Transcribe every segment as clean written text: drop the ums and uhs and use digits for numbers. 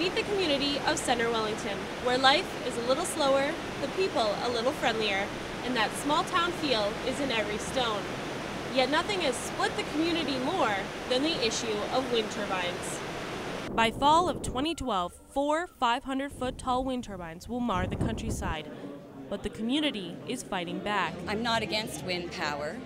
Meet the community of Center Wellington, where life is a little slower, the people a little friendlier, and that small town feel is in every stone. Yet nothing has split the community more than the issue of wind turbines. By fall of 2012, 4 500-foot tall wind turbines will mar the countryside, but the community is fighting back. I'm not against wind power.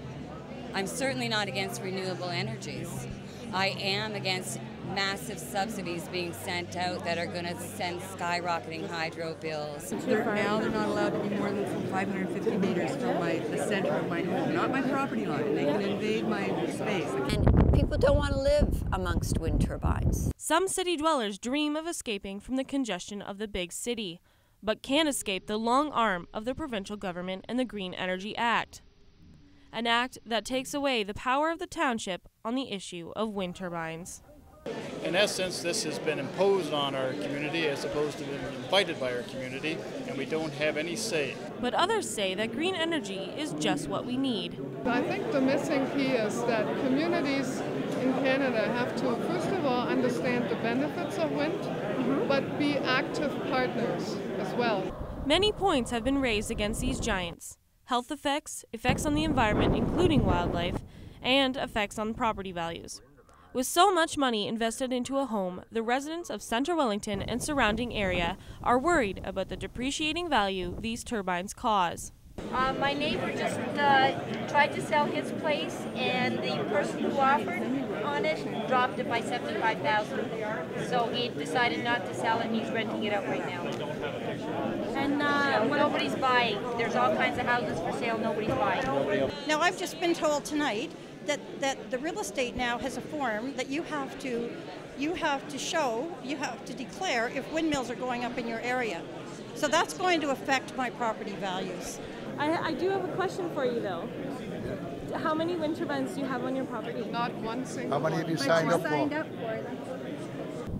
I'm certainly not against renewable energies. I am against massive subsidies being sent out that are going to send skyrocketing hydro bills. Now they're not allowed to be more than 550 meters from the center of my home, not my property line. They can invade my space. And people don't want to live amongst wind turbines. Some city dwellers dream of escaping from the congestion of the big city, but can't escape the long arm of the provincial government and the Green Energy Act. An act that takes away the power of the township on the issue of wind turbines. In essence, this has been imposed on our community as opposed to being invited by our community, and we don't have any say. But others say that green energy is just what we need. I think the missing key is that communities in Canada have to, first of all, understand the benefits of wind, but be active partners as well. Many points have been raised against these giants. Health effects, effects on the environment including wildlife, and effects on property values. With so much money invested into a home, the residents of Centre Wellington and surrounding area are worried about the depreciating value these turbines cause. My neighbor just tried to sell his place, and the person who offered on it dropped it by $75,000. So he decided not to sell it, and he's renting it out right now. And nobody's buying. There's all kinds of houses for sale, nobody's buying. Now, I've just been told tonight that the real estate now has a form that you have to declare if windmills are going up in your area. So that's going to affect my property values. I do have a question for you though. How many wind turbines do you have on your property? Not one single. How many have you signed up for?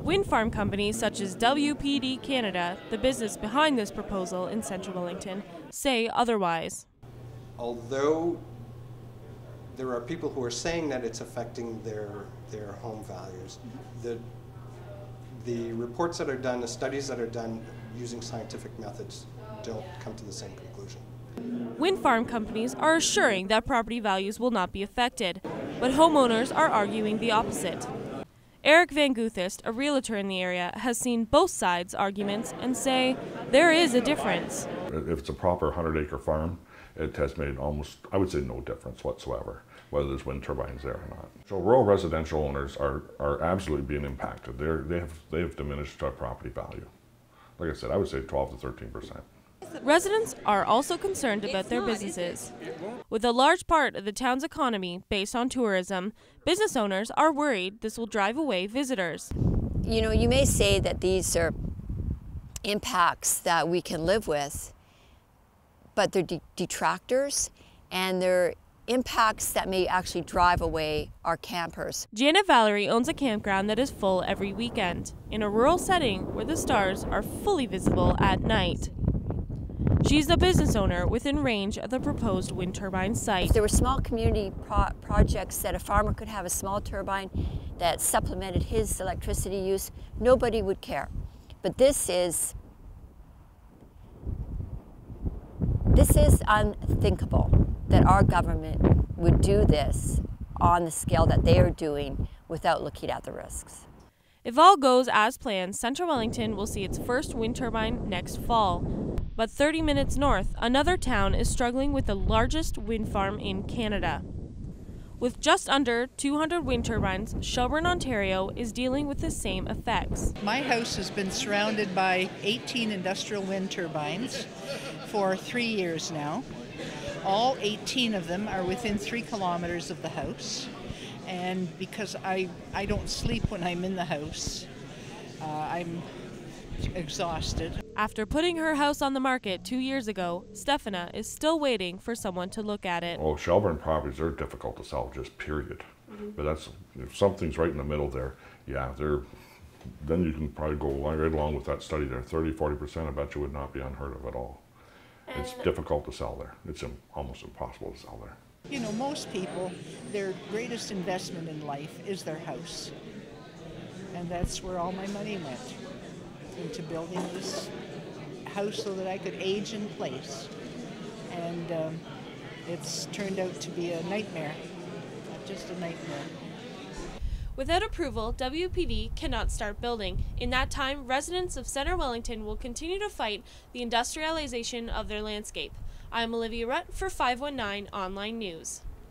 Wind farm companies such as WPD Canada, the business behind this proposal in Central Wellington, say otherwise. Although there are people who are saying that it's affecting their home values, the reports that are done, the studies that are done using scientific methods don't come to the same conclusion. Wind farm companies are assuring that property values will not be affected, but homeowners are arguing the opposite. Eric Van Guthist, a realtor in the area, has seen both sides' arguments and say there is a difference. If it's a proper 100-acre farm, it has made almost, I would say, no difference whatsoever, whether there's wind turbines there or not. So rural residential owners are absolutely being impacted. They have diminished property value. Like I said, I would say 12 to 13%. Residents are also concerned about their businesses. With a large part of the town's economy based on tourism, business owners are worried this will drive away visitors. You know, you may say that these are impacts that we can live with, but they're detractors, and they're impacts that may actually drive away our campers. Janet Valerie owns a campground that is full every weekend, in a rural setting where the stars are fully visible at night. She's the business owner within range of the proposed wind turbine site. If there were small community projects that a farmer could have a small turbine that supplemented his electricity use, nobody would care. But this is unthinkable that our government would do this on the scale that they are doing without looking at the risks. If all goes as planned, Central Wellington will see its first wind turbine next fall. But 30 minutes north, another town is struggling with the largest wind farm in Canada. With just under 200 wind turbines, Shelburne, Ontario is dealing with the same effects. My house has been surrounded by 18 industrial wind turbines for 3 years now. All 18 of them are within 3 kilometers of the house. And because I don't sleep when I'm in the house, I'm exhausted. After putting her house on the market 2 years ago, Stefana is still waiting for someone to look at it. Oh, Shelburne properties are difficult to sell, just period. But that's, if something's right in the middle there, yeah, then you can probably go right along with that study there. 30–40% I bet you would not be unheard of at all. It's difficult to sell there. It's almost impossible to sell there. You know, most people, their greatest investment in life is their house. And that's where all my money went. into building this house so that I could age in place. And it's turned out to be a nightmare, just a nightmare. Without approval, WPD cannot start building. In that time, residents of Centre Wellington will continue to fight the industrialization of their landscape. I'm Olivia Rutt for 519 Online News.